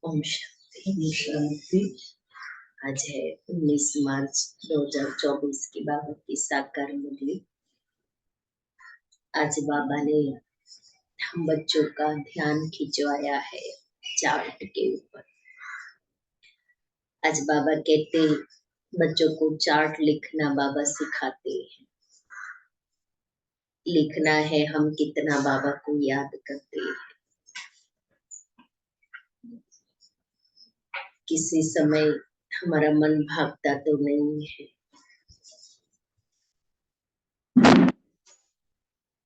ओम शांति। आज है 19 मार्च 2024 की बाबा की साकार मुरली। आज बाबा ने हम बच्चों का ध्यान खिंचवाया है चार्ट के ऊपर। आज बाबा कहते बच्चों को चार्ट लिखना बाबा सिखाते हैं। लिखना है हम कितना बाबा को याद करते हैं। किसी समय हमारा मन भागता तो नहीं है।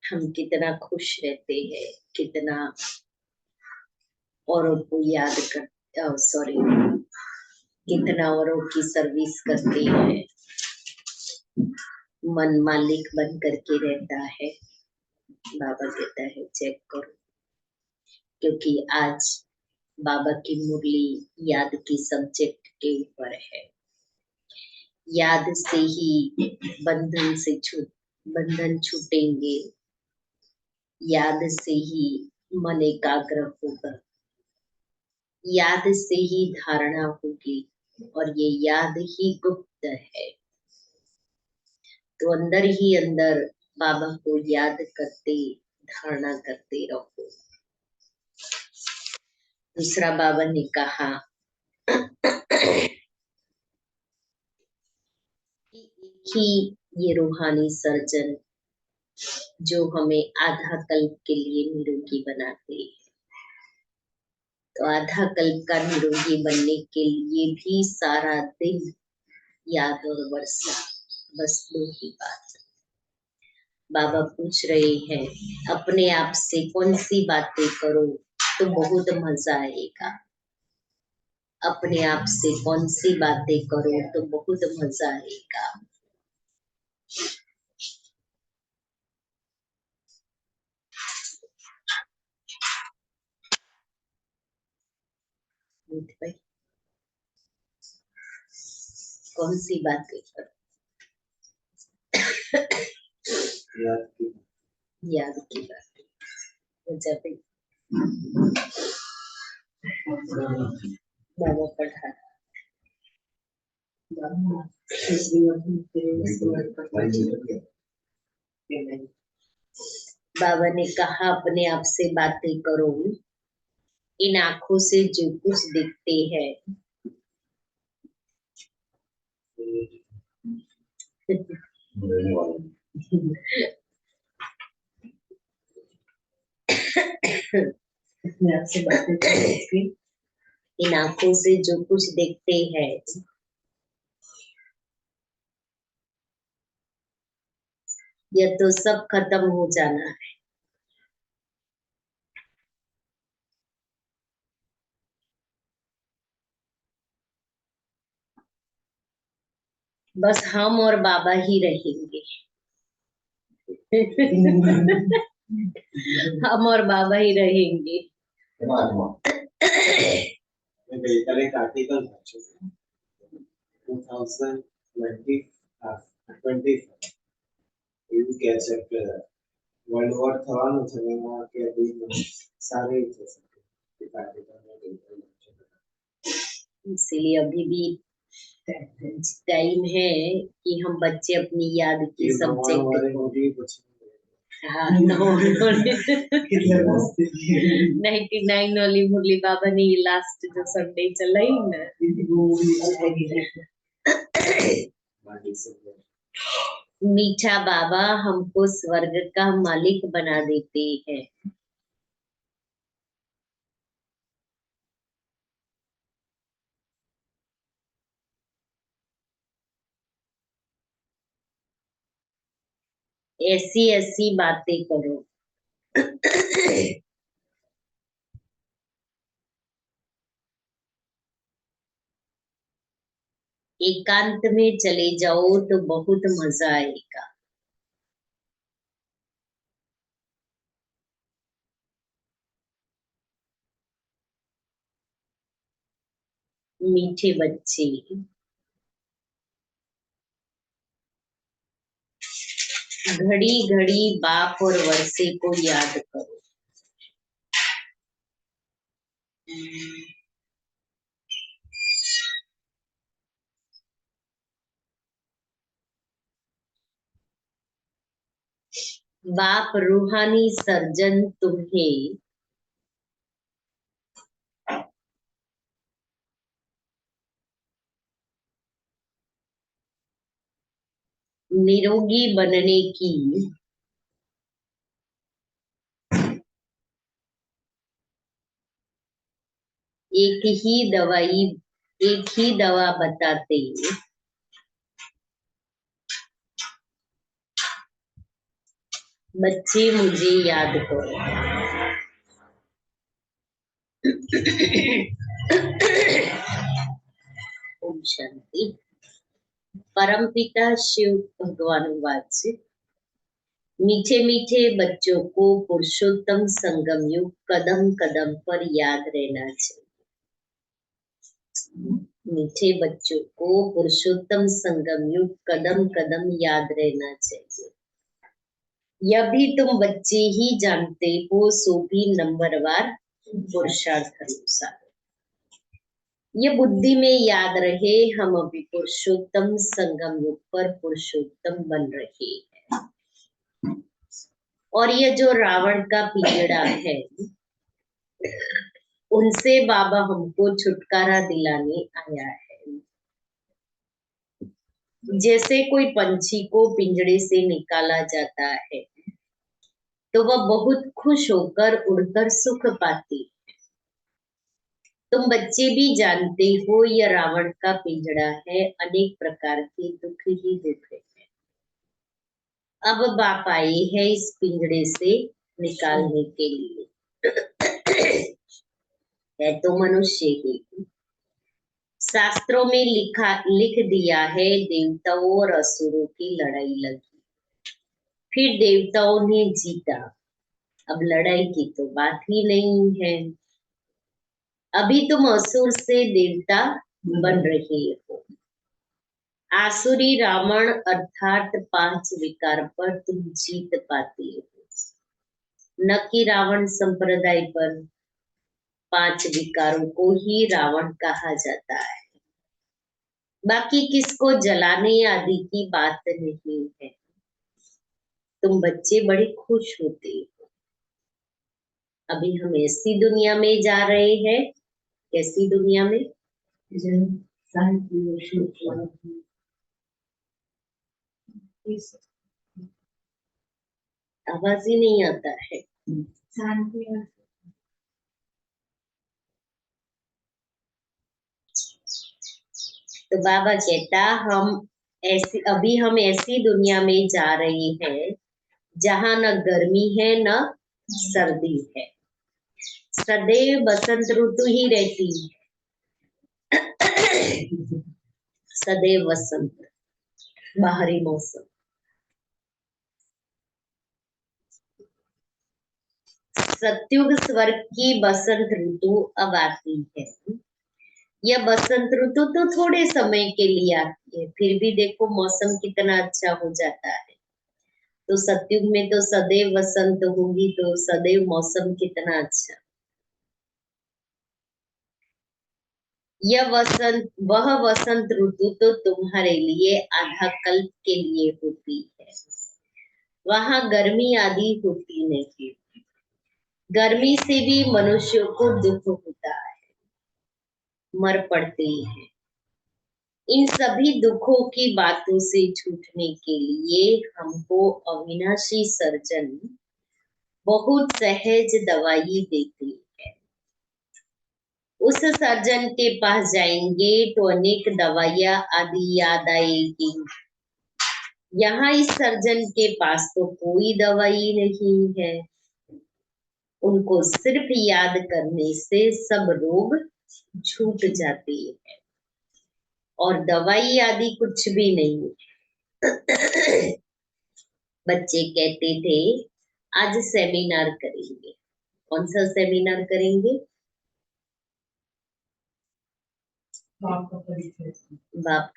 हम कितना खुश रहते हैं, कितना औरों को याद कर कितना औरों की सर्विस करते हैं। मन मालिक बन करके रहता है। बाबा कहता है चेक करो, क्योंकि आज बाबा की मुरली याद की सब्जेक्ट के ऊपर है। याद से ही बंधन छूटेंगे। याद से ही मन एकाग्र होगा। याद से ही धारणा होगी, और ये याद ही गुप्त है। तो अंदर ही अंदर बाबा को याद करते धारणा करते रहो। दूसरा बाबा ने कहा कि ये रूहानी सर्जन जो हमें आधा कल्प के लिए निरोगी बनाते हैं, तो आधा कल्प का निरोगी बनने के लिए भी सारा दिन याद और वर्षा, बस दो ही बात। बाबा पूछ रहे हैं अपने आप से कौन सी बातें करो तो बहुत मजा आएगा। अपने आप से कौन सी बातें करो तो बहुत मजा आएगा। भाई कौन सी बातें करो? याद की बातें। जब बाबा पढ़ा बाबा ने कहा अपने आप से बातें करो। इन आंखों से जो कुछ दिखते हैं इन आंखों से जो कुछ देखते हैं यह तो सब खत्म हो जाना है। बस हम और बाबा ही रहेंगे। हम और बाबा ही रहेंगे। एक आर्टिकल 2020 એવું કે છે કે વર્લ્ડ વોર થવાનું છે એમાં કે સારી છે इसलिए अभी भी टाइम है कि हम बच्चे अपनी याद की सब्जेक्ट 99 वाली मुरली बाबा ने ये लास्ट जो संडे चलाई ना, मालिक से मीठा बाबा हमको स्वर्ग का मालिक बना देते हैं। ऐसी ऐसी बातें करो। एकांत में चले जाओ तो बहुत मजा आएगा। मीठे बच्चे, घड़ी घड़ी बाप और वर्षे को याद करो। बाप रूहानी सर्जन तुम्हें निरोगी बनने की एक ही दवा बताते, बच्चे मुझे याद करो। ओम शांति। परमपिता शिव भगवान वाच्य, मीठे मीठे बच्चों को पुरुषोत्तम संगम युग कदम कदम पर याद रहना चाहिए। मीठे बच्चों को पुरुषोत्तम संगम युग कदम कदम याद रहना चाहिए। यह भी तुम बच्चे ही जानते हो, सो भी नंबरवार पुरुषार्थ अनुसार। ये बुद्धि में याद रहे, हम अभी पुरुषोत्तम संगम युग पर पुरुषोत्तम बन रहे हैं। और ये जो रावण का पिंजड़ा है, उनसे बाबा हमको छुटकारा दिलाने आया है। जैसे कोई पंछी को पिंजड़े से निकाला जाता है तो वह बहुत खुश होकर उड़कर सुख पाती। तुम बच्चे भी जानते हो यह रावण का पिंजड़ा है, अनेक प्रकार के दुख ही दुख है। अब बाप आए हैं इस पिंजड़े से निकालने के लिए। है तो मनुष्य ही। शास्त्रों में लिख दिया है, देवताओं और असुरों की लड़ाई लगी, फिर देवताओं ने जीता। अब लड़ाई की तो बात ही नहीं है। अभी तुम असुर से देवता बन रहे हो। आसुरी रावण अर्थात 5 विकार पर तुम जीत पाते हो, न कि रावण संप्रदाय पर। 5 विकारों को ही रावण कहा जाता है। बाकी किसको जलाने आदि की बात नहीं है। तुम बच्चे बड़े खुश होते हो। अभी हम ऐसी दुनिया में जा रहे हैं। कैसी दुनिया में? आवाज ही नहीं आता है। तो बाबा कहता अभी हम ऐसी दुनिया में जा रहे हैं जहां न गर्मी है न सर्दी है, सदैव बसंत ऋतु ही रहती है। सदैव वसंत, बाहरी मौसम। सत्युग स्वर्ग की बसंत ऋतु अब आती है। यह बसंत ऋतु तो थोड़े समय के लिए आती है, फिर भी देखो मौसम कितना अच्छा हो जाता है। तो सत्युग में तो सदैव वसंत होगी, तो सदैव मौसम कितना अच्छा। वह वसंत ऋतु तो तुम्हारे लिए आधा कल्प के लिए होती है। वहां गर्मी आदि होती नहीं। गर्मी से भी मनुष्यों को दुख होता है, मर पड़ते हैं। इन सभी दुखों की बातों से छूटने के लिए हमको अविनाशी सर्जन बहुत सहज दवाई देती है। उस सर्जन के पास जाएंगे तो अनेक दवाइयां आदि याद आएगी। यहाँ इस सर्जन के पास तो कोई दवाई नहीं है। उनको सिर्फ याद करने से सब रोग छूट जाते हैं और दवाई आदि कुछ भी नहीं। बच्चे कहते थे आज सेमिनार करेंगे। कौन सा सेमिनार करेंगे? बाप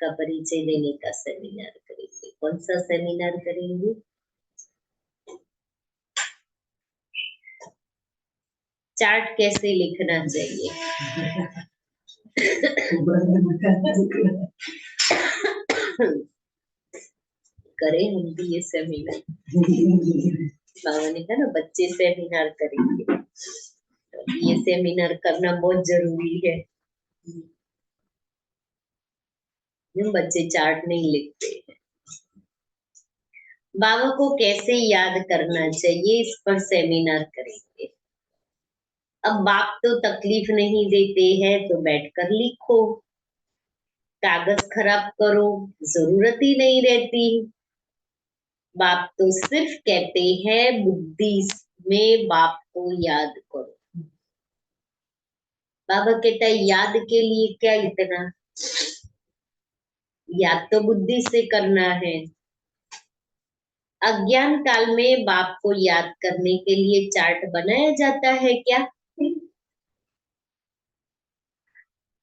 का परिचय देने का सेमिनार करेंगे। कौन सा सेमिनार करेंगे? चार्ट कैसे लिखना चाहिए? करें हम भी ये सेमिनार। बाबा ने कहा ना बच्चे सेमिनार करेंगे, तो ये सेमिनार करना बहुत जरूरी है। बच्चे चार्ट नहीं लिखते हैं। बाबा को कैसे याद करना चाहिए इस पर सेमिनार करेंगे। अब बाप तो तकलीफ नहीं देते हैं तो बैठकर लिखो, कागज खराब करो, जरूरत ही नहीं रहती। बाप तो सिर्फ कहते हैं बुद्धि में बाप को याद करो। बाबा कहता है याद के लिए क्या इतना, याद तो बुद्धि से करना है। अज्ञान काल में बाप को याद करने के लिए चार्ट बनाया जाता है क्या?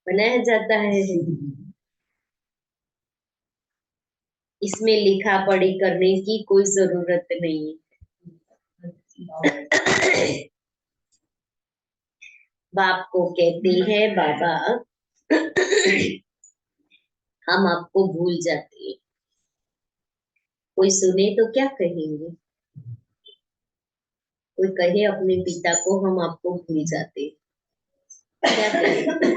बनाया जाता है। इसमें लिखा पढ़ी करने की कोई जरूरत नहीं। बाप को कहते हैं बाबा हम आपको भूल जाते हैं। कोई सुने तो क्या कहेंगे? कोई कहे अपने पिता को हम आपको भूल जाते, क्या कहेंगे?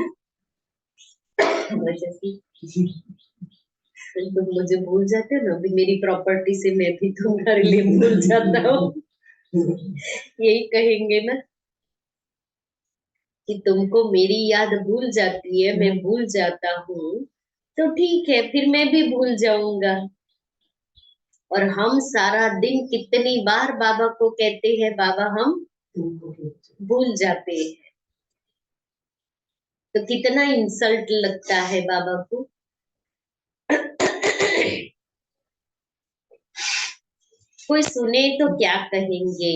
तुम मुझे भूल जाते हो ना, अभी मेरी प्रॉपर्टी से मैं भी तुम्हारे लिए भूल जाता हूँ। यही कहेंगे ना कि तुमको मेरी याद भूल जाती है, मैं भूल जाता हूँ, तो ठीक है फिर मैं भी भूल जाऊंगा। और हम सारा दिन कितनी बार बाबा को कहते हैं बाबा हम भूल जाते हैं, तो कितना इंसल्ट लगता है बाबा को। कोई सुने तो क्या कहेंगे?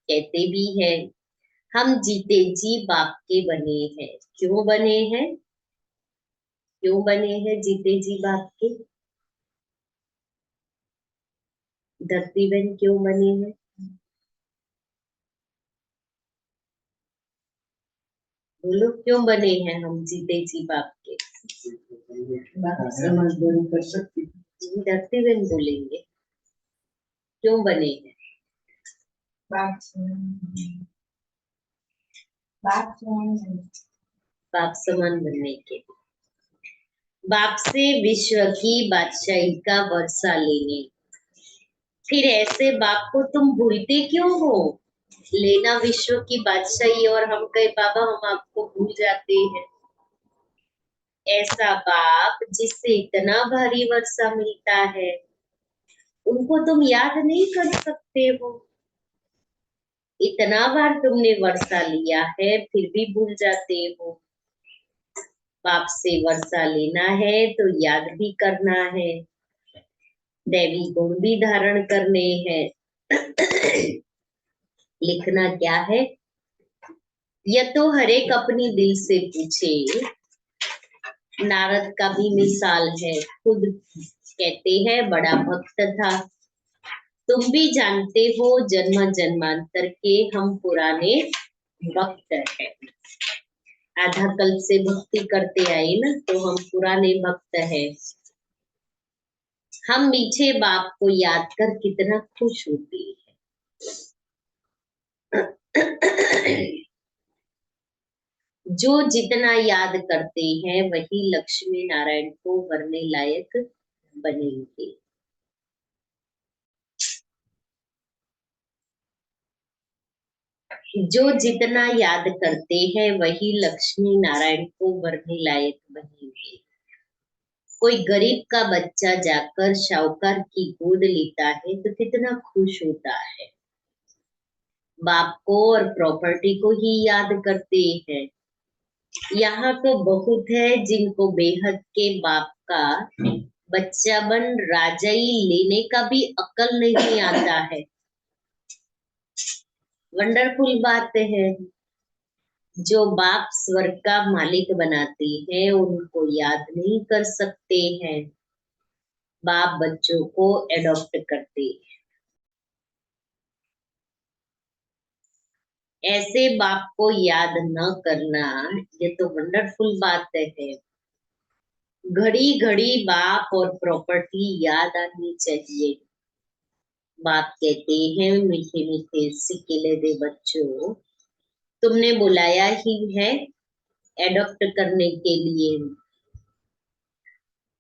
कहते भी है हम जीते जी बाप के बने हैं। क्यों बने हैं? क्यों बने हैं जीते जी बाप के? धरती बहन क्यों बने हैं? बोलो क्यों बने हैं हम जीते जी बाप के? धरती बहन बोलेंगे क्यों बने हैं? बाप समान बनने के, बाप से विश्व की बादशाही का वर्षा लेने। फिर ऐसे बाप को तुम भूलते क्यों हो? लेना विश्व की बादशाही और हम कहे बाबा हम आपको भूल जाते हैं। ऐसा बाप जिससे इतना भारी वर्षा मिलता है, उनको तुम याद नहीं कर सकते हो। इतना बार तुमने वर्षा लिया है फिर भी भूल जाते हो। बाप से वर्षा लेना है तो याद भी करना है, दैवी गुण भी धारण करने हैं। लिखना क्या है? यह तो हर एक अपनी दिल से पूछे। नारद का भी मिसाल है, खुद कहते हैं बड़ा भक्त था। तुम भी जानते हो जन्म जन्मांतर के हम पुराने भक्त हैं। आधा कल्प से भक्ति करते आए ना, तो हम पुराने भक्त हैं। हम मीठे बाप को याद कर कितना खुश होते हैं। जो जितना याद करते हैं वही लक्ष्मी नारायण को वरने लायक बनेंगे। जो जितना याद करते हैं वही लक्ष्मी नारायण को वरने लायक बनेंगे। कोई गरीब का बच्चा जाकर शाहूकार की गोद लेता है तो कितना खुश होता है। बाप को और प्रॉपर्टी को ही याद करते हैं। यहाँ तो बहुत है जिनको बेहद के बाप का बच्चा बन राजाई लेने का भी अकल नहीं आता है। वंडरफुल बात है। जो बाप स्वर्ग का मालिक बनाते हैं उनको याद नहीं कर सकते हैं। बाप बच्चों को एडॉप्ट करते हैं। ऐसे बाप को याद न करना ये तो वंडरफुल बात है। घड़ी घड़ी बाप और प्रॉपर्टी याद आनी चाहिए। बाप कहते हैं मीठे मीठे सिक्के दे बच्चों, तुमने बुलाया ही है एडॉप्ट करने के लिए।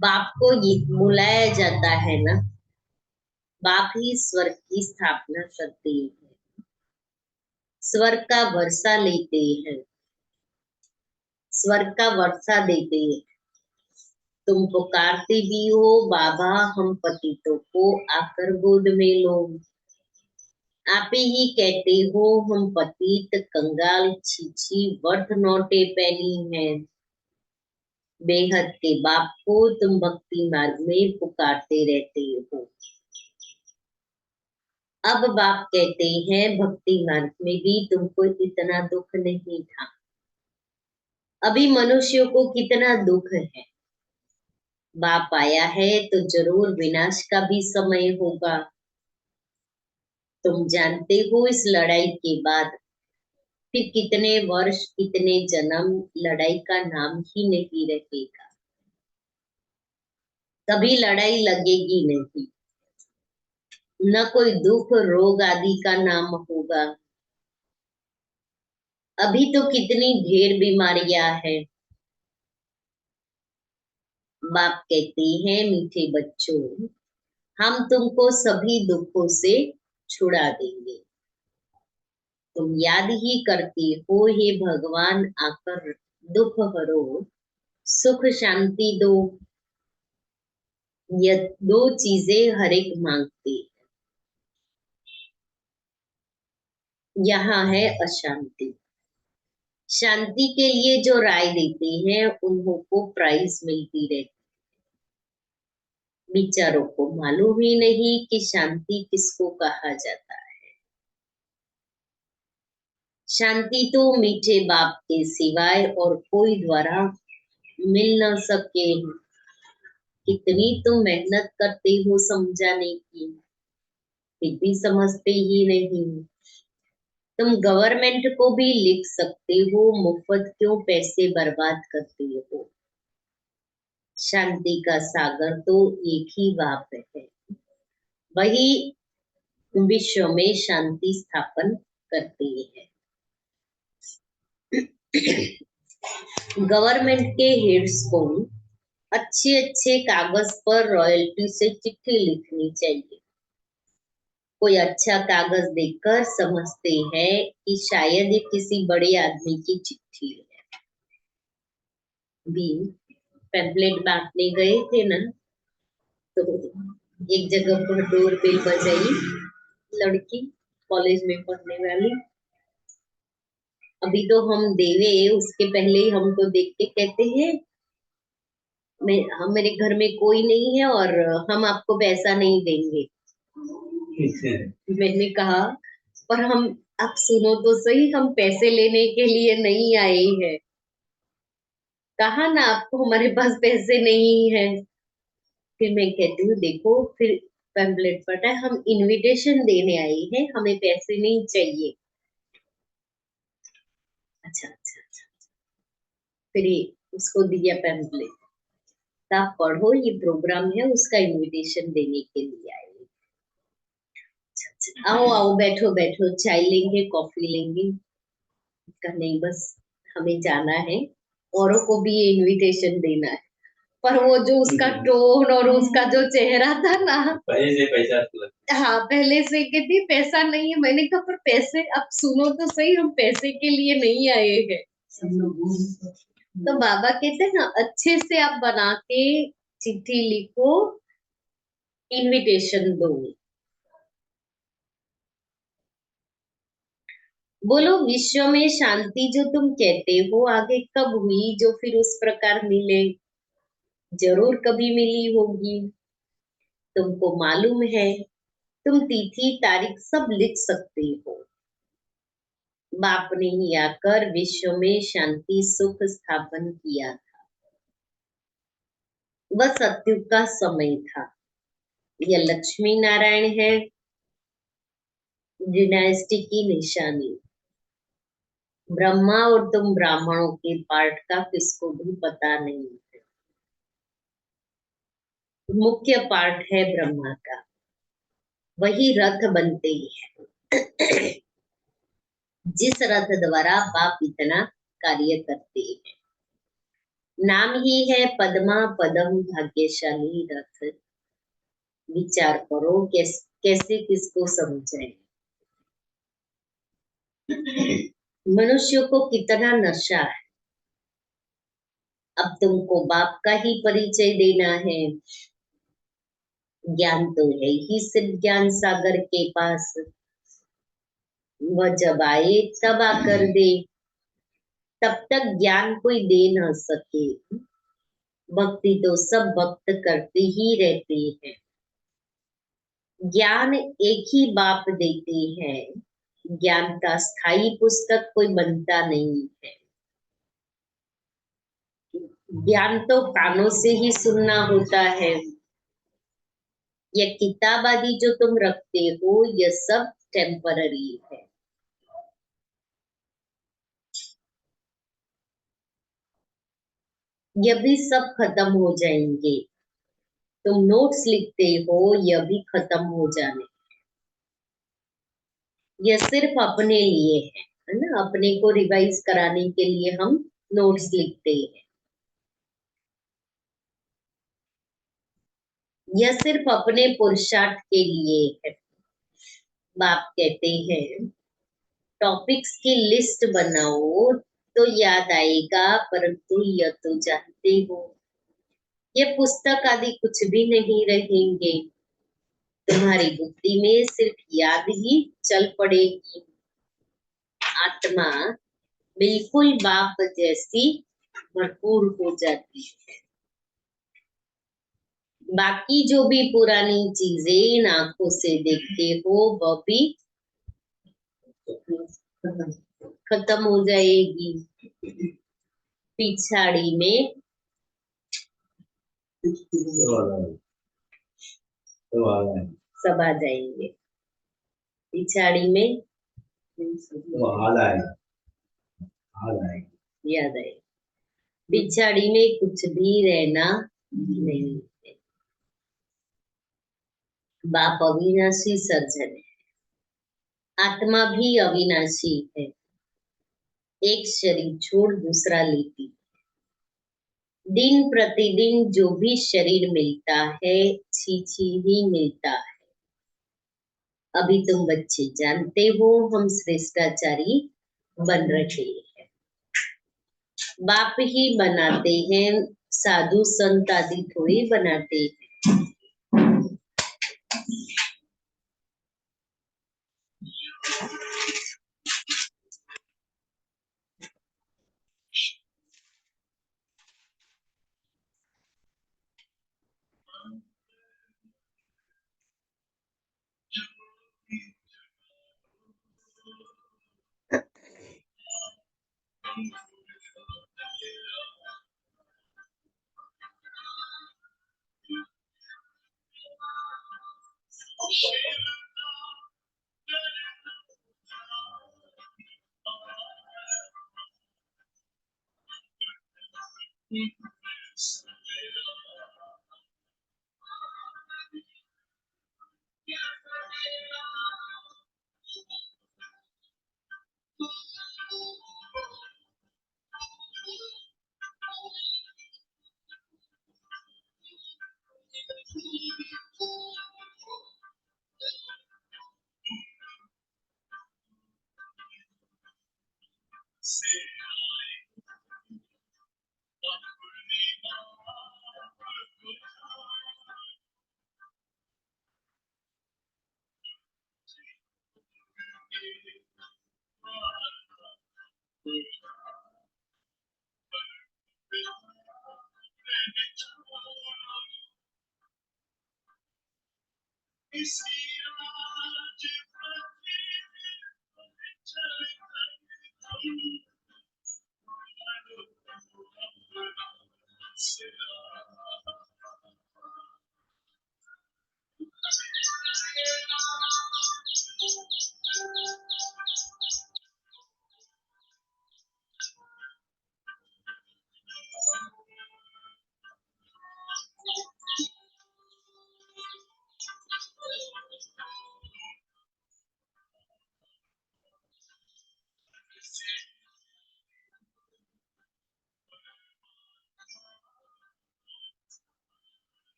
बाप को ये बुलाया जाता है ना, बाप ही स्वर्ग की स्थापना करते हैं, स्वर्ग का वर्षा लेते हैं, स्वर्ग का वर्षा देते हैं। तुम पुकारते भी हो बाबा हम पतितों को आकर गोद में लो। आप ही कहते हो हम पतित कंगाल छीछी वर्थ नोटे पैनी है। बेहद के बाप को तुम भक्ति मार्ग में पुकारते रहते हो। अब बाप कहते हैं भक्ति मार्ग में भी तुमको इतना दुख नहीं था। अभी मनुष्यों को कितना दुख है। बाप आया है तो जरूर विनाश का भी समय होगा। तुम जानते हो इस लड़ाई के बाद फिर कितने वर्ष कितने जन्म लड़ाई का नाम ही नहीं रहेगा। कभी लड़ाई लगेगी नहीं, न कोई दुख रोग आदि का नाम होगा। अभी तो कितनी ढेर बीमारियां हैं। बाप कहते हैं मीठे बच्चों, हम तुमको सभी दुखों से छुड़ा देंगे। तुम याद ही करते हो हे भगवान आकर दुख हरो, सुख शांति दो। ये दो चीजें हर एक मांगते हैं। यहाँ है अशांति। शांति के लिए जो राय देते हैं उनको प्राइज मिलती रहती। बेचारों को मालूम ही नहीं कि शांति किसको कहा जाता है। शांति तो मीठे बाप के सिवाय और कोई द्वारा मिल न सके। कितनी तुम मेहनत करते हो समझाने की, फिर भी समझते ही नहीं। तुम गवर्नमेंट को भी लिख सकते हो मुफ्त क्यों पैसे बर्बाद करते हो। शांति का सागर तो एक ही बाप है, वही विश्व में शांति स्थापन करते हैं। गवर्नमेंट के हेड्स को अच्छे अच्छे कागज पर रॉयल्टी से चिट्ठी लिखनी चाहिए। कोई अच्छा कागज देखकर समझते हैं कि शायद ये किसी बड़े आदमी की चिट्ठी है। भी पैम्पलेट बांटने गए थे ना, तो एक जगह पर डोरबेल बजाई, लड़की कॉलेज में पढ़ने वाली। अभी तो हम देवे उसके पहले ही हमको देख के कहते हैं हम मेरे घर में कोई नहीं है और हम आपको पैसा नहीं देंगे। मैंने कहा पर हम आप सुनो तो सही, हम पैसे लेने के लिए नहीं आए हैं। कहा ना आपको हमारे पास पैसे नहीं है। फिर मैं कहती हूँ देखो फिर पैम्पलेट पढ़ा है, हम इनविटेशन देने आए हैं, हमें पैसे नहीं चाहिए। अच्छा अच्छा अच्छा। फिर उसको दिया पैम्पलेट, आप पढ़ो ये प्रोग्राम है उसका इनविटेशन देने के लिए आए। अच्छा अच्छा, आओ आओ बैठो बैठो, चाय लेंगे कॉफी लेंगे। का नहीं बस हमें जाना है, औरों को भी ये इनविटेशन देना है, पर वो जो उसका टोन और उसका जो चेहरा था ना, पहले से पैसा हाँ पहले से कहती पैसा नहीं है। मैंने कहा पर पैसे, अब सुनो तो सही, हम पैसे के लिए नहीं आए हैं। तो बाबा कहते हैं ना, अच्छे से आप बना के चिट्ठी लिखो, इनविटेशन दो। बोलो विश्व में शांति जो तुम कहते हो आगे कब हुई, जो फिर उस प्रकार मिले? जरूर कभी मिली होगी, तुमको मालूम है, तुम तिथि तारीख सब लिख सकते हो। बाप ने ही आकर विश्व में शांति सुख स्थापन किया था। वह सत्युग का समय था। यह लक्ष्मी नारायण है, डिनास्टी की निशानी। ब्रह्मा और तुम ब्राह्मणों के पार्ट का किसको भी पता नहीं है। मुख्य पार्ट है ब्रह्मा का, वही रथ बनते हैं जिस रथ द्वारा बाप इतना कार्य करते हैं। नाम ही है पद्मा पदम भाग्यशाली रथ। विचार करो कैसे किसको समझाए। मनुष्य को कितना नशा है। अब तुमको बाप का ही परिचय देना है। ज्ञान तो है ही सिर्फ ज्ञान सागर के पास। वह जब आए तब आकर दे, तब तक ज्ञान कोई दे न सके। भक्ति तो सब भक्त करते ही रहते हैं। ज्ञान एक ही बाप देते हैं। ज्ञान का स्थायी पुस्तक कोई बनता नहीं है। ज्ञान तो कानों से ही सुनना होता है। यह किताब आदि जो तुम रखते हो, यह सब टेम्पररी है। यह भी सब खत्म हो जाएंगे। तुम नोट्स लिखते हो, यह भी खत्म हो जाने। यह सिर्फ अपने लिए है ना, अपने को रिवाइज कराने के लिए हम नोट्स लिखते हैं। यह सिर्फ अपने पुरुषार्थ के लिए है। बाप कहते हैं टॉपिक्स की लिस्ट बनाओ तो याद आएगा, परंतु यह तो जानते हो ये पुस्तक आदि कुछ भी नहीं रहेंगे। तुम्हारी बुद्धि में सिर्फ याद ही चल पड़ेगी। आत्मा बिल्कुल बाप जैसी भरपूर हो जाती है। बाकी जो भी पुरानी चीजें इन आंखों से देखते हो, वह भी खत्म हो जाएगी। पिछाड़ी में सब आ जाएंगे। पिछाड़ी में याद आए। पिछाड़ी में कुछ भी रहना नहीं है। बाप अविनाशी सर्जन है। आत्मा भी अविनाशी है। एक शरीर छोड़ दूसरा लेती। दिन प्रतिदिन जो भी शरीर मिलता है, छी ही मिलता है। अभी तुम बच्चे जानते हो हम श्रेष्ठाचारी बन रहे हैं। बाप ही बनाते हैं, साधु संत आदि थोड़ी बनाते हैं।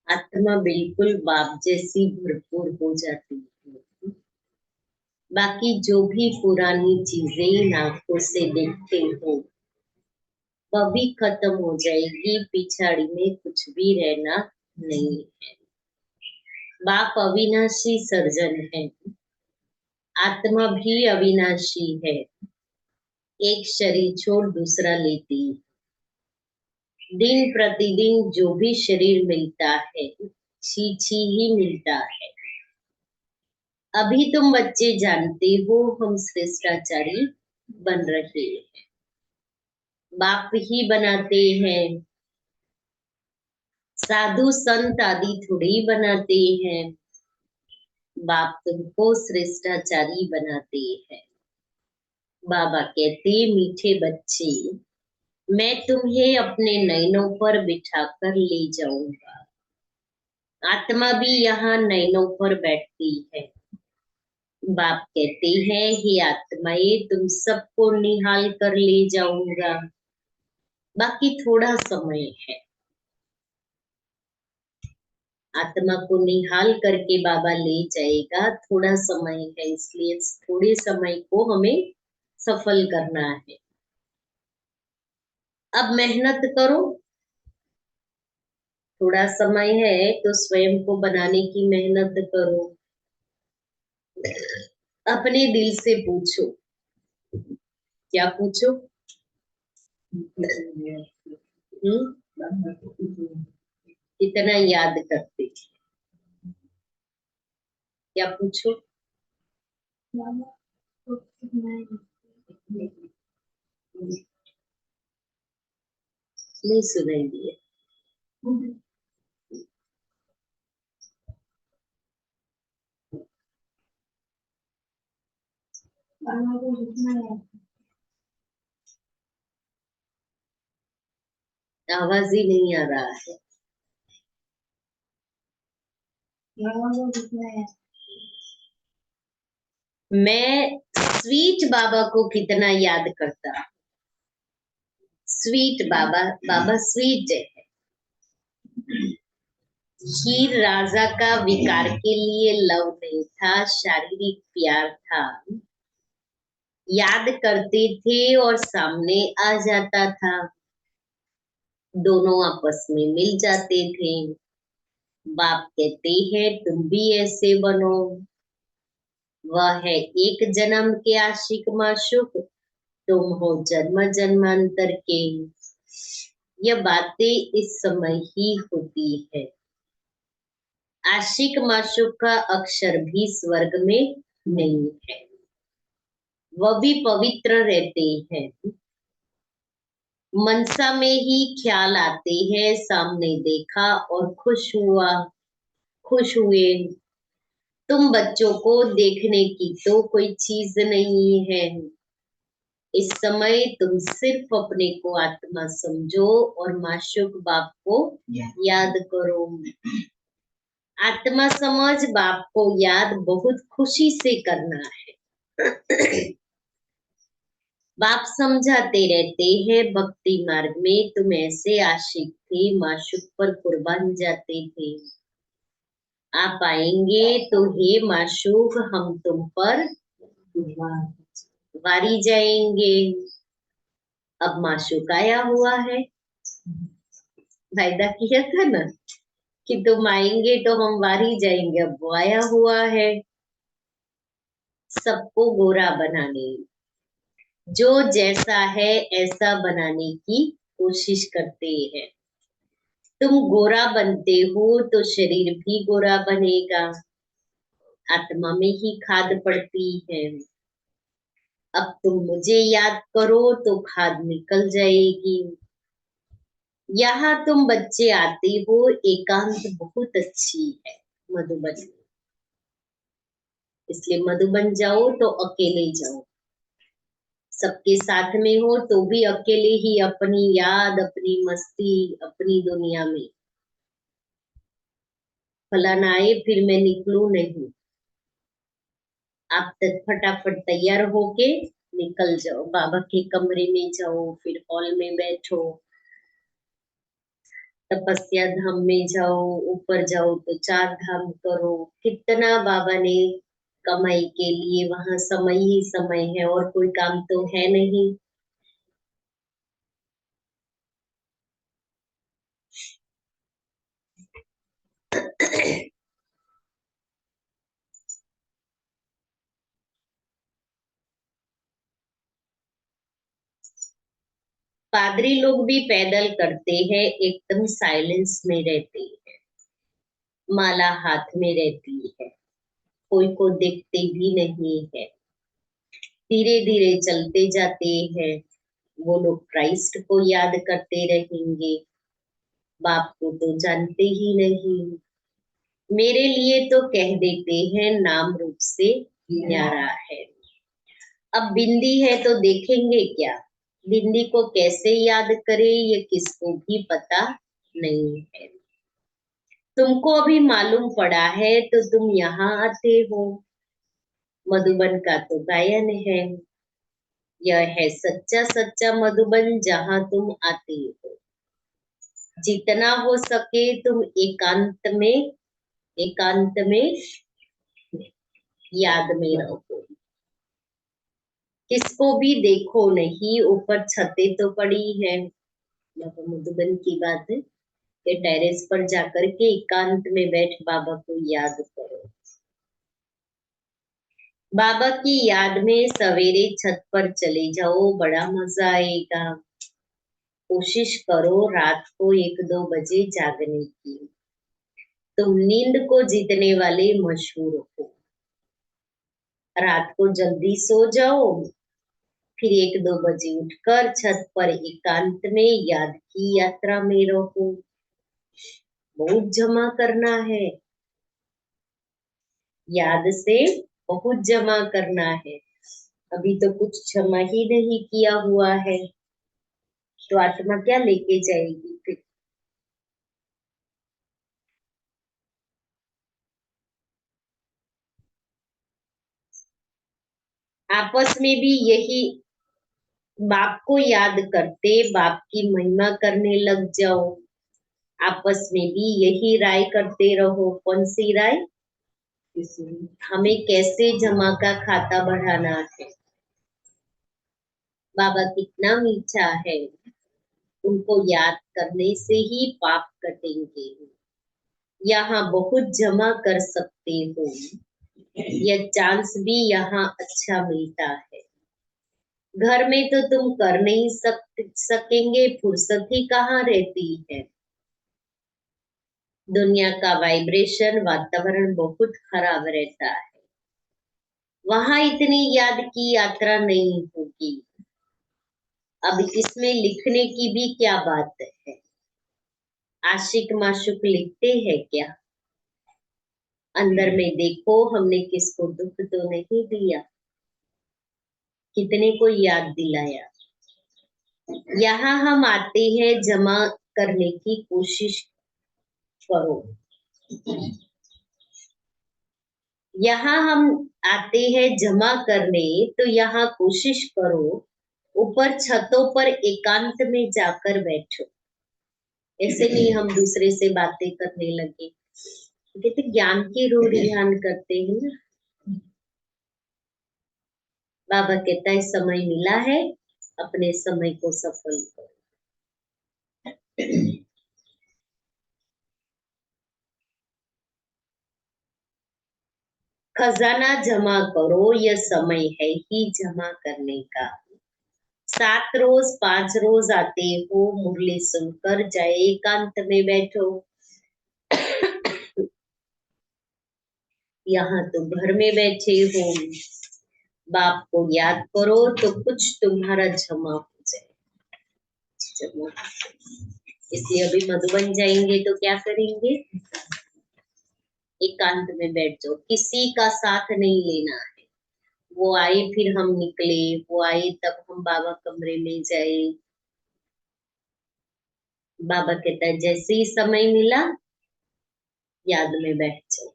आत्मा बिल्कुल बाप जैसी भरपूर हो जाती है। बाकी जो भी पुरानी चीजें इन आंखों से देखते हो वह भी खत्म हो जाएगी, पिछाड़ी में कुछ भी रहना नहीं है। बाप अविनाशी सर्जन है, आत्मा भी अविनाशी है। एक शरीर छोड़ दूसरा लेती है। दिन प्रतिदिन जो भी शरीर मिलता है छी छी ही मिलता है। अभी तुम बच्चे जानते हो हम श्रेष्ठाचारी बन रहे हैं, बाप ही बनाते हैं, साधु संत आदि थोड़ी बनाते हैं। बाप तुमको श्रेष्ठाचारी बनाते हैं। बाबा कहते मीठे बच्चे, मैं तुम्हें अपने नयनों पर बिठाकर ले जाऊंगा। आत्मा भी यहाँ नयनों पर बैठती है। बाप कहते हैं हे आत्माएं, तुम सबको निहाल कर ले जाऊंगा, बाकी थोड़ा समय है। आत्मा को निहाल करके बाबा ले जाएगा, थोड़ा समय है, इसलिए थोड़े समय को हमें सफल करना है। अब मेहनत करो, थोड़ा समय है तो स्वयं को बनाने की मेहनत करो। अपने दिल से पूछो, क्या पूछो? कितना याद करते, क्या पूछो? नहीं सुनाई दिए। आवाज ही नहीं आ रहा है। मैं स्वीट बाबा को कितना याद करता। स्वीट बाबा, बाबा स्वीट है। हीर राजा का विकार के लिए लव नहीं था, शारीरिक प्यार था। याद करते थे और सामने आ जाता था। दोनों आपस में मिल जाते थे। बाप कहते हैं तुम भी ऐसे बनो। वह है एक जन्म के आशिक माशूक, तुम हो जन्म जन्मांतर के। यह बातें इस समय ही होती है। आशिक माशूक का अक्षर भी स्वर्ग में नहीं है। वह भी पवित्र रहते हैं। मनसा में ही ख्याल आते हैं, सामने देखा और खुश हुए। तुम बच्चों को देखने की तो कोई चीज नहीं है। इस समय तुम सिर्फ अपने को आत्मा समझो और माशूक बाप को याद करो। आत्मा समझ बाप को याद बहुत खुशी से करना है। बाप समझाते रहते हैं भक्ति मार्ग में तुम ऐसे आशिक थे, माशूक पर कुर्बान जाते थे। आप आएंगे तो हे माशूक हम तुम पर वारी जाएंगे। अब माशूक आया हुआ है। वायदा किया था ना कि तुम आएंगे तो हम वारी जाएंगे। अब वो आया हुआ है सबको गोरा बनाने, जो जैसा है ऐसा बनाने की कोशिश करते हैं। तुम गोरा बनते हो तो शरीर भी गोरा बनेगा। आत्मा में ही खाद पड़ती है। अब तुम मुझे याद करो तो खाद निकल जाएगी। यहाँ तुम बच्चे आते हो, एकांत बहुत अच्छी है मधुबन में। इसलिए मधुबन जाओ तो अकेले जाओ। सबके साथ में हो तो भी अकेले ही, अपनी याद, अपनी मस्ती, अपनी दुनिया में। फलाना आए फिर मैं निकलूं नहीं। आप फटाफट तैयार होके निकल जाओ, बाबा के कमरे में जाओ, फिर हॉल में बैठो, तपस्या धाम में जाओ, ऊपर जाओ तो 4 धाम करो। कितना बाबा ने कमाई के लिए वहां समय ही समय है, और कोई काम तो है नहीं। पादरी लोग भी पैदल करते हैं, एकदम साइलेंस में रहते हैं। माला हाथ में रहती है, कोई को देखते भी नहीं है। धीरे धीरे चलते जाते हैं। वो लोग क्राइस्ट को याद करते रहेंगे। बाप को तो जानते ही नहीं। मेरे लिए तो कह देते हैं नाम रूप से न्यारा है। अब बिंदी है तो देखेंगे क्या? बिंदी को कैसे याद करे ये किसको भी पता नहीं है। तुमको अभी मालूम पड़ा है तो तुम यहाँ आते हो। मधुबन का तो गायन है। यह है सच्चा सच्चा मधुबन जहाँ तुम आते हो। जितना हो सके तुम एकांत में याद में रहो। किसको भी देखो नहीं, ऊपर छतें तो पड़ी है। बाबा मधुबन की बात है कि टेरेस पर जाकर के एकांत में बैठ बाबा को याद करो। बाबा की याद में सवेरे छत पर चले जाओ, बड़ा मजा आएगा। कोशिश करो रात को 1-2 बजे जागने की। तुम नींद को जीतने वाले मशहूर हो। रात को जल्दी सो जाओ, फिर 1-2 बजे उठकर छत पर एकांत में याद की यात्रा में रहो। बहुत जमा करना है, याद से बहुत जमा करना है। अभी तो कुछ जमा ही नहीं किया हुआ है, तो आत्मा क्या लेके जाएगी फिर? आपस में भी यही बाप को याद करते, बाप की महिमा करने लग जाओ। आपस में भी यही राय करते रहो। कौन सी राय? हमें कैसे जमा का खाता बढ़ाना है। बाबा कितना मीठा है। उनको याद करने से ही पाप कटेंगे। यहाँ बहुत जमा कर सकते हो, यह चांस भी यहाँ अच्छा मिलता है। घर में तो तुम कर नहीं सकेंगे, फुर्सत ही कहाँ रहती है। दुनिया का वाइब्रेशन, वातावरण बहुत खराब रहता है। वहां इतनी याद की यात्रा नहीं होगी। अब इसमें लिखने की भी क्या बात है। आशिक माशुक लिखते हैं क्या। अंदर में देखो, हमने किसको दुख तो नहीं दिया, कितने को याद दिलाया। यहाँ हम आते हैं जमा करने की कोशिश करो। यहाँ हम आते हैं जमा करने, तो यहाँ कोशिश करो ऊपर छतों पर एकांत में जाकर बैठो। ऐसे नहीं हम दूसरे से बातें करने लगे, कहते ज्ञान की रूढ़ियान करते हैं ना। बाबा कहता है समय मिला है, अपने समय को सफल करो। खजाना जमा करो, यह समय है ही जमा करने का। 7 रोज 5 रोज आते हो, मुरली सुनकर जाए एकांत में बैठो। यहाँ तो घर में बैठे हो, बाप को याद करो तो कुछ तुम्हारा जमा हो जाए। इसलिए अभी मधुबन जाएंगे तो क्या करेंगे, एकांत में बैठ जाओ, किसी का साथ नहीं लेना है। वो आए फिर हम निकले, वो आए तब हम बाबा कमरे में जाए। बाबा कहता है जैसे ही समय मिला याद में बैठ जाओ,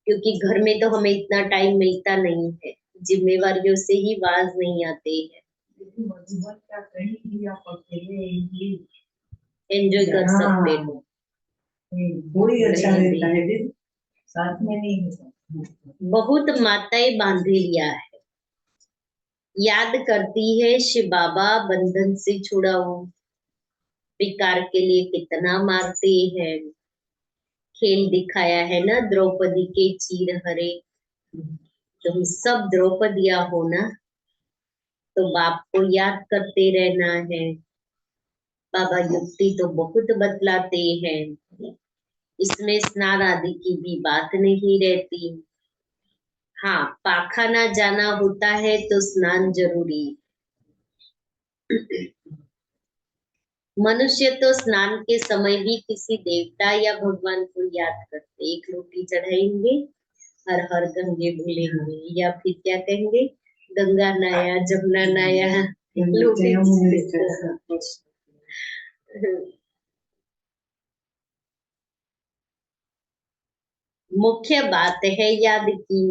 क्योंकि घर में तो हमें इतना टाइम मिलता नहीं है, जिम्मेवारियों से ही बाज नहीं आते हैं। एंजॉय कर सकते हो, वही अच्छा रहता है दीदी, साथ में नहीं है। बहुत माताएं बांधे लिया है, याद करती है शिव बाबा बंधन से छुड़ाओ। विकार के लिए कितना मारते हैं, खेल दिखाया है ना द्रौपदी के चीर हरे। तुम सब द्रौपदिया हो ना, तो बाप को याद करते रहना है। बाबा युक्ति तो बहुत बतलाते हैं, इसमें स्नान आदि की भी बात नहीं रहती। हाँ, पाखाना जाना होता है तो स्नान जरूरी। मनुष्य तो स्नान के समय भी किसी देवता या भगवान को याद करते, एक रोटी चढ़ाएंगे, हर हर गंगे भूलेंगे, या फिर क्या कहेंगे, गंगा नाया जमुना नाया लोटे। मुख्य बात है याद की।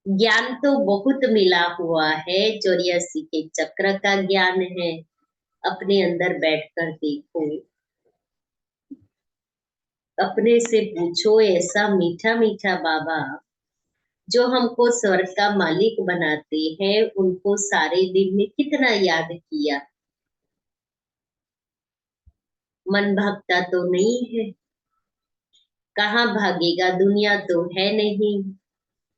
ज्ञान तो बहुत मिला हुआ है, 84 के चक्र का ज्ञान है। अपने अंदर बैठकर देखो, अपने से पूछो, ऐसा मीठा मीठा बाबा जो हमको स्वर्ग का मालिक बनाते हैं, उनको सारे दिन में कितना याद किया। मन भागता तो नहीं है, कहाँ भागेगा, दुनिया तो है नहीं,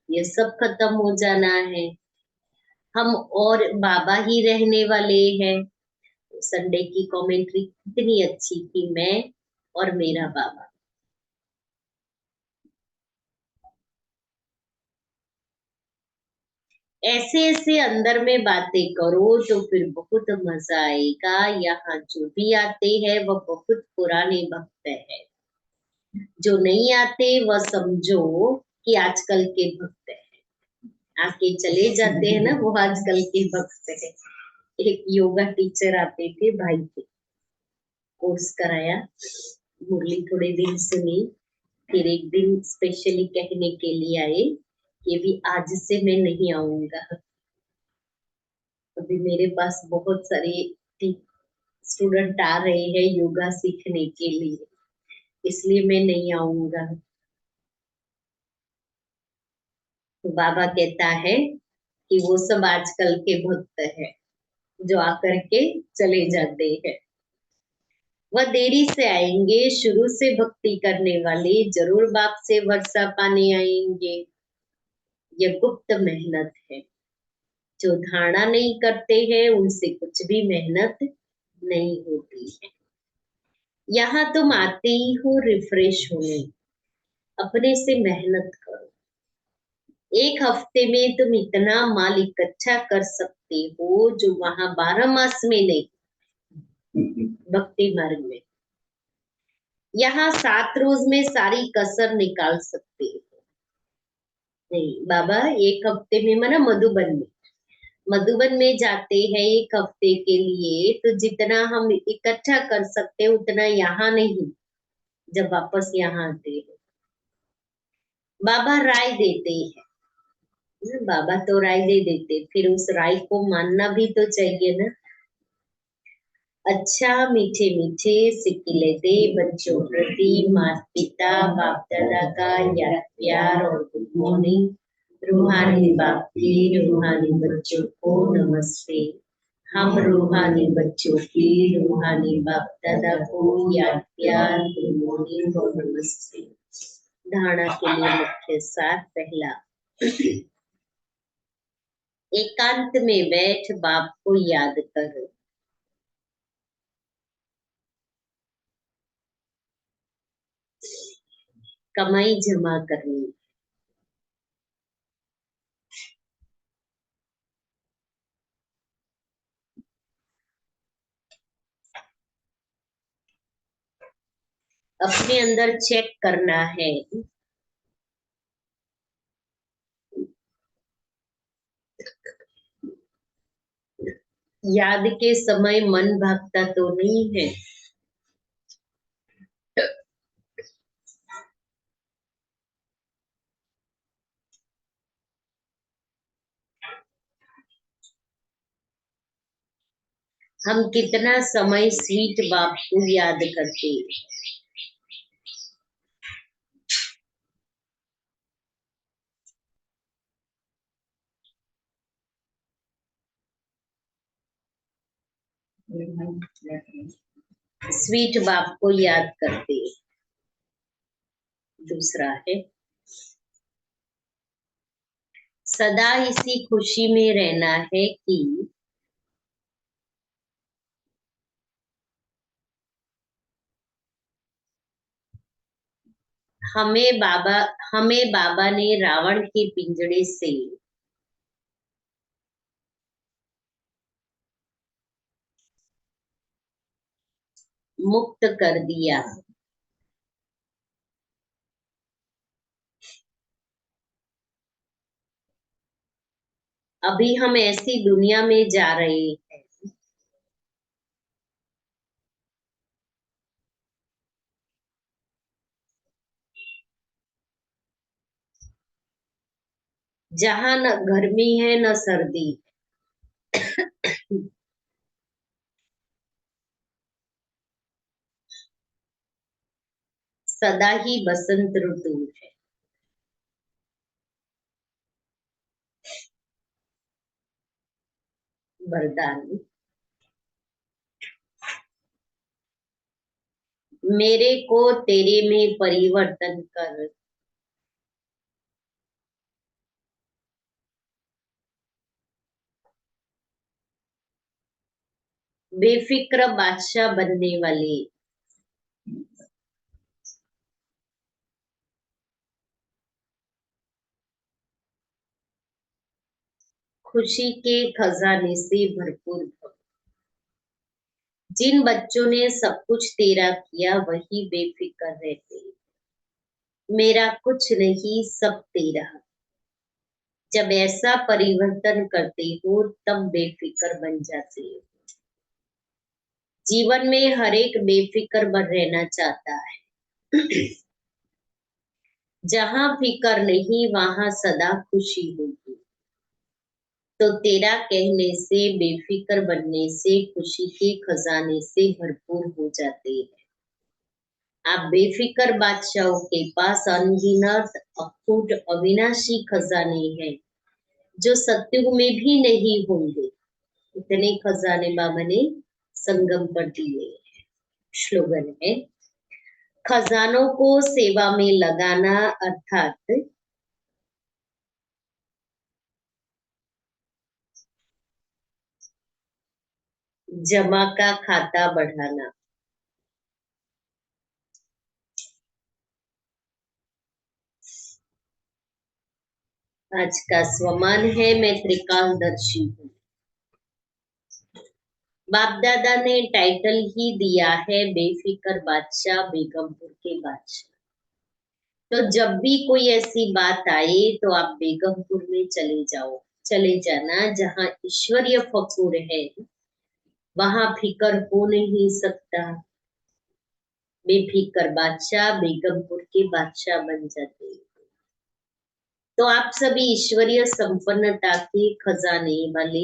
ये सब खत्म हो जाना है। हम और बाबा ही रहने वाले हैं। संडे की कमेंट्री कितनी अच्छी थी, मैं और मेरा बाबा। ऐसे ऐसे अंदर में बातें करो तो फिर बहुत मजा आएगा। यहाँ जो भी आते हैं वह बहुत पुराने भक्त है, जो नहीं आते वह समझो कि आजकल के भक्त है। आके चले जाते हैं ना, वो आजकल के भक्त है। एक योगा टीचर आते थे, भाई थे, कोर्स कराया, मुरली थोड़े दिन सुनी, फिर एक दिन स्पेशली कहने के लिए आए कि भी आज से मैं नहीं आऊंगा। अभी मेरे पास बहुत सारे स्टूडेंट आ रहे हैं योगा सीखने के लिए, इसलिए मैं नहीं आऊंगा। तो बाबा कहता है कि वो सब आजकल के भक्त हैं जो आकर के चले जाते हैं। वह देरी से आएंगे, शुरू से भक्ति करने वाले जरूर बाप से वर्षा पाने आएंगे। यह गुप्त मेहनत है। जो धारणा नहीं करते हैं उनसे कुछ भी मेहनत नहीं होती है। यहाँ तुम आते ही हो रिफ्रेश होने, अपने से मेहनत करो। एक हफ्ते में तुम इतना माल इकट्ठा कर सकते हो जो वहां 12 मास में नहीं, भक्ति मार्ग में। यहाँ 7 रोज में सारी कसर निकाल सकते हो। नहीं बाबा, एक हफ्ते में माना मधुबन में जाते हैं एक हफ्ते के लिए, तो जितना हम इकट्ठा कर सकते हैं उतना यहाँ नहीं, जब वापस यहाँ आते हैं। बाबा राय देते हैं, बाबा तो राय दे देते, फिर उस राय को मानना भी तो चाहिए ना। अच्छा मीठे मीठे सिक्के लेते बच्चों प्रति माता पिता बाप दादा का याद प्यार और गुड मॉर्निंग। रूहानी बाप के रूहानी बच्चों को नमस्ते। हम रूहानी बच्चों की रूहानी बाप दादा को याद प्यार गुड मॉर्निंग और नमस्ते। धारणा के लिए मुख्य सार। पहला, एकांत में बैठ बाप को याद करो। कमाई जमा करनी। अपने अंदर चेक करना है। याद के समय मन भागता तो नहीं है। हम कितना समय स्वीट बाप को याद करते हैं। स्वीट बाप को याद करते हैं। दूसरा है, सदा इसी खुशी में रहना है कि हमें बाबा ने रावण के पिंजड़े से मुक्त कर दिया। अभी हम ऐसी दुनिया में जा रहे हैं जहाँ न गर्मी है न सर्दी। सदा ही बसंत ऋतु है। वरदान, मेरे को तेरे में परिवर्तन कर। बेफिक्र बादशाह बनने वाले, खुशी के खजाने से भरपूर भव। जिन बच्चों ने सब कुछ तेरा किया वही बेफिक्र रहते। मेरा कुछ नहीं सब तेरा। जब ऐसा परिवर्तन करते हो तब बेफिक्र बन जाते हो। जीवन में हर एक बेफिक्र बन रहना चाहता है। जहां फिक्र नहीं वहां सदा खुशी होगी। तो तेरा कहने से बेफिक्र बनने से खुशी के खजाने से भरपूर हो जाते हैं। आप बेफिक्र बादशाहों के पास अनगिनत अखूट अविनाशी खजाने हैं। जो सत्युग में भी नहीं होंगे, इतने खजाने बाबा ने संगम पर दिए। स्लोगन है, खजानों को सेवा में लगाना अर्थात जमा का खाता बढ़ाना। आज का स्वमान है, मैं त्रिकालदर्शी हूँ। बाप दादा ने टाइटल ही दिया है बेफिक्र बादशाह, बेगमपुर के बादशाह। तो जब भी कोई ऐसी बात आए तो आप बेगमपुर में चले जाना, जहाँ ईश्वरीय फकूर है, वहां फिकर हो नहीं सकता। बेफिक्र बादशाह बेगमपुर के बादशाह बन जाते। तो आप सभी ईश्वरीय संपन्नता के खजाने वाले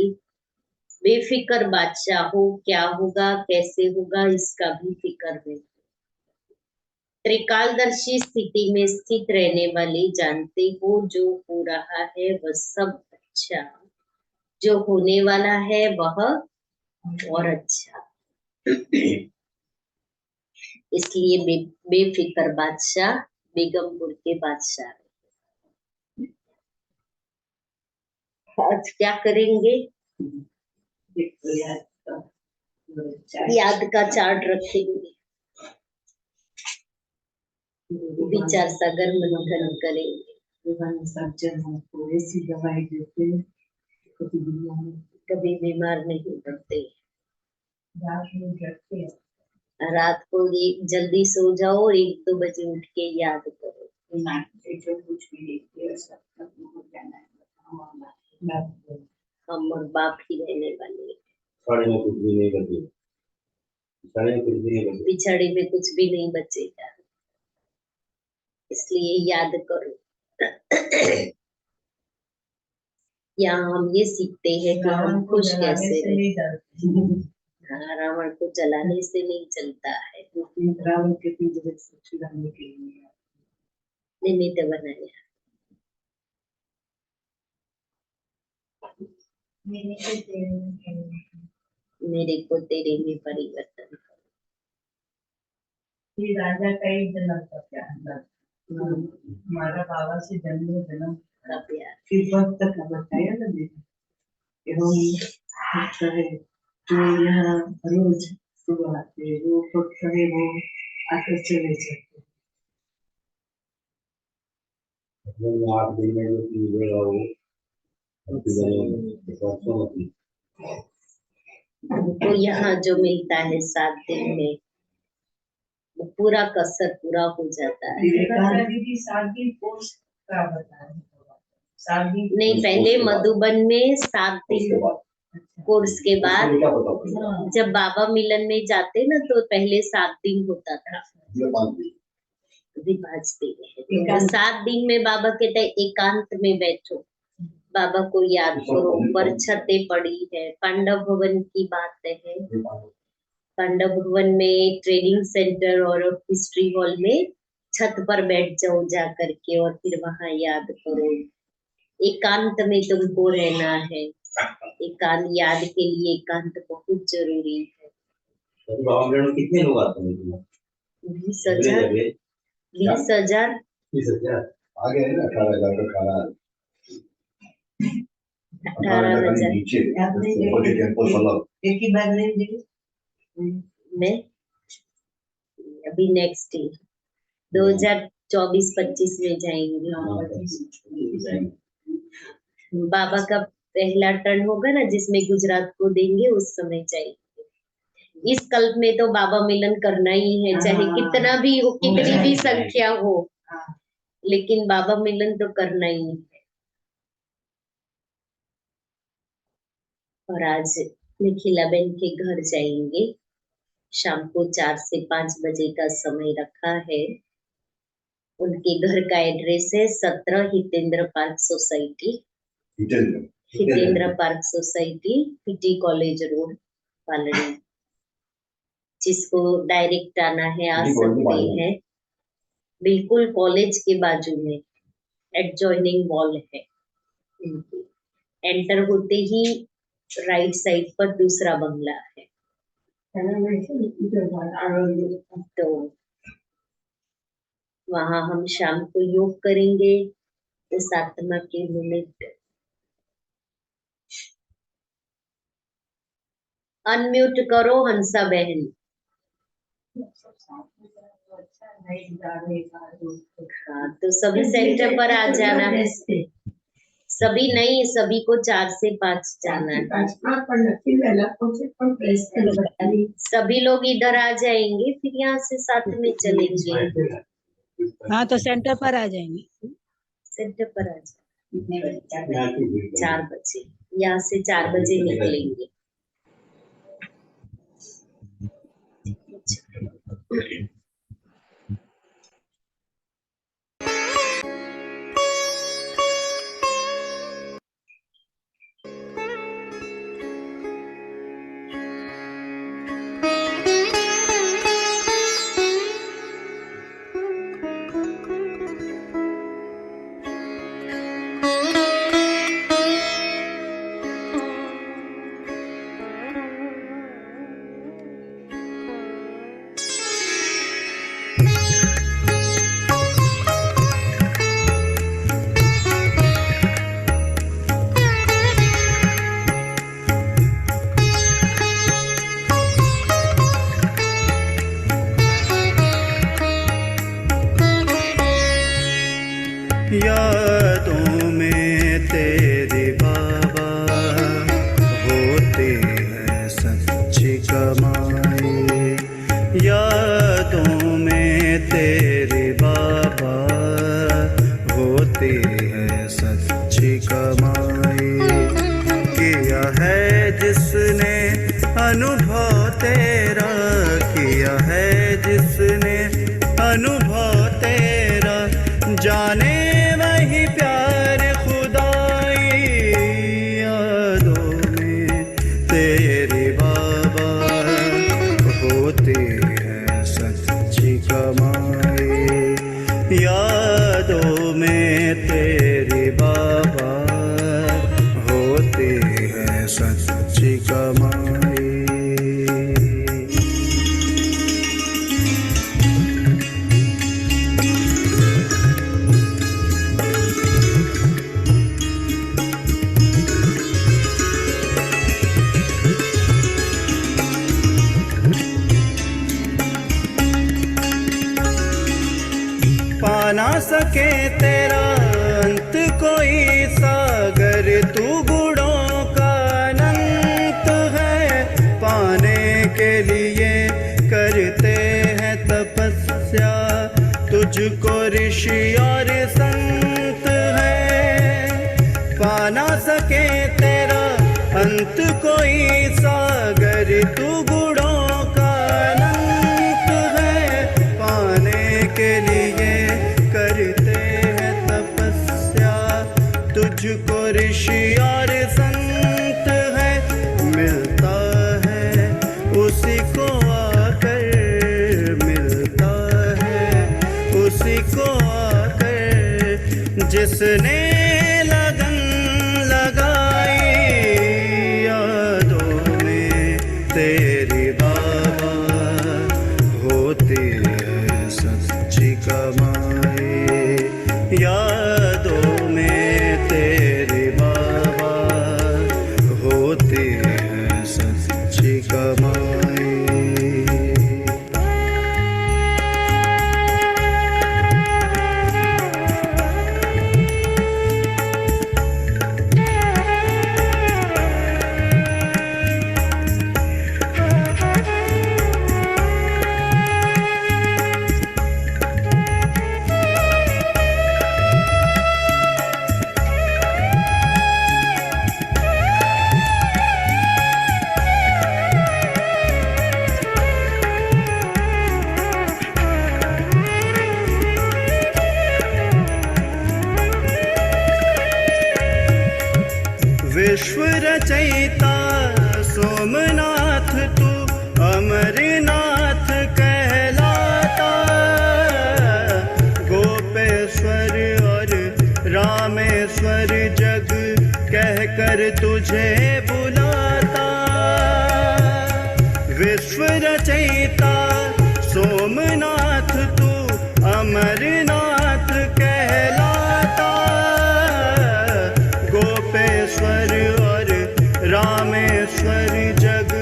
बेफिक्र बादशाह हो। क्या होगा, कैसे होगा, इसका भी फिक्र है। त्रिकालदर्शी स्थिति में स्थित रहने वाले जानते हो, जो हो रहा है वह सब अच्छा, जो होने वाला है वह और अच्छा। इसलिए बेफिक्र बादशाह बेगमपुर के बादशाह। आज क्या करेंगे? याद का चार्ट रखेंगे, विचार सागर मंथन करेंगे। सज्जन हमको ऐसी दवाई देते, कभी बीमार नहीं पड़ते। रात में जगते हैं। रात को जल्दी सो जाओ और 1-2 बजे उठ के याद करो। जो कुछ भी देखते हैं सब खत्म हो जाना है। हम और बाप ही रहने वाले हैं। साड़े में कुछ भी नहीं बचे, साड़े में कुछ भी नहीं बचे, पिछाड़ी में कुछ भी नहीं बचेगा, इसलिए याद करो। यहाँ हम ये सीखते हैं कि हम खुश कैसे रहें। हाँ, रावण को जलाने से नहीं चलता है, रावण के पिंजरे से छुड़ाने के लिए निमित्त बनाया। मेरे को तेरे में परिवर्तन करो। ये राजा का एक जन्म का प्यार, हमारा बाबा से जन्म का प्यार। फिर वक्त का बताया ना बेटा, कि हम भक्त है जो यहाँ रोज सुबह आते, वो भक्त है वो आकर चले जाते। 8 दिन में जो चीज है वो तो यहाँ जो मिलता है 7 दिन में, वो पूरा कसर पूरा हो जाता है। दीदी 7 दिन कोर्स का बताया, 7 दिन नहीं, पहले मधुबन में 7 दिन कोर्स के बाद जब बाबा मिलन में जाते ना, तो पहले 7 दिन होता था, विभाजते हैं। 7 दिन में बाबा कहते हैं एकांत में बैठो, बाबा को याद करो। ऊपर छतें पड़ी है, पांडव भवन की बात है। पांडव भवन में ट्रेनिंग सेंटर और हिस्ट्री हॉल में छत पर बैठ जाओ जा करके, और फिर वहां याद करो। एकांत में तुमको रहना है। एकांत याद के लिए एकांत बहुत जरूरी है। कितने लोग आते हैं? 20,000 20,000 20,000 आ गए ना। 18,000 का खाना, 18,000 एक ही बार नहीं देगी में। अभी नेक्स्ट ईयर 2024-25 में जाएंगे। बाबा का पहला टर्न होगा ना, जिसमें गुजरात को देंगे, उस समय चाहिए। इस कल्प में तो बाबा मिलन करना ही है, चाहे कितना भी हो, कितनी भी संख्या हो, लेकिन बाबा मिलन तो करना ही है। और आज निखिला बहन के घर जाएंगे, शाम को 4 से 5 बजे का समय रखा है। उनके घर का एड्रेस है 17 Hitendra park society, Hitendra park society, PT college road, Paldi. जिसको डायरेक्ट आना है आ सकते हैं। बिल्कुल कॉलेज के बाजू में एडजॉइनिंग वॉल है इनकी। एंटर होते ही राइट साइड पर दूसरा बंगला है। तो वहां हम शाम को योग करेंगे। इस आत्मा के निमित्त अनम्यूट करो हंसा बहन। हाँ, तो सभी सेंटर पर आ जाना है। सभी नहीं, सभी को 4 से 5 जाना है। सभी लोग इधर आ जाएंगे, फिर यहाँ से साथ में चलेंगे। हाँ, तो सेंटर पर आ जाएंगे। सेंटर पर आ जाए 4 बजे, यहाँ से 4 बजे निकलेंगे। यादों में तेरे बाबा होते हैं सच्ची कमाई। यादों में तेरे बाबा होते हैं सच्ची कमाई। किया है जिसने अनुभव तेरा, किया है जिसने अनुभव तेरा, जाने वही प्यार खुदाई। यादों में तेरे बाबा होते हैं सच्ची कमाई। यादों में तेरे बाबा होते हैं सच्ची कमाई। पा ना सके तेरा अंत कोई सागर, तू गुणों का अनंत है। पाने के लिए करते हैं तपस्या, तुझको ऋषि और संत है। पा ना सके तेरा अंत कोई सागर, तू गुणों का अनंत है। पाने के लिए करते हैं तपस्या, तुझको ऋषि और संत है। मिलता है उसी को आकर, मिलता है उसी को आकर, जिसने लगन लगाई। यादों में तेरे बाबा होते हैं सच्ची कमाई। यादों में तेरे बाबा होते हैं सच्ची कमाई। विश्व रचयिता सोमनाथ तू अमरनाथ कहलाता। गोपेश्वर और रामेश्वर जग कहकर तुझे बुलाता। विश्व रचयिता सोमनाथ तू अमरनाथ कहलाता। गोपेश्वर और रामेश्वर जग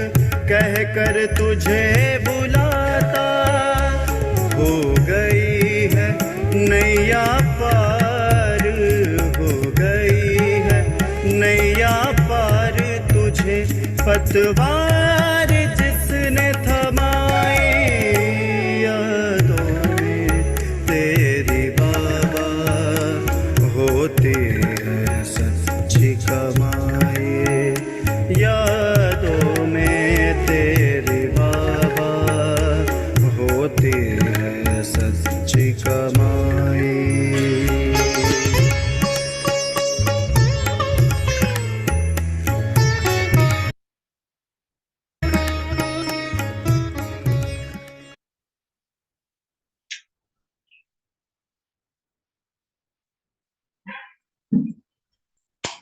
कहकर तुझे बुलाता। हो गई है नैया पार, हो गई है नैया पार, तुझे पतवार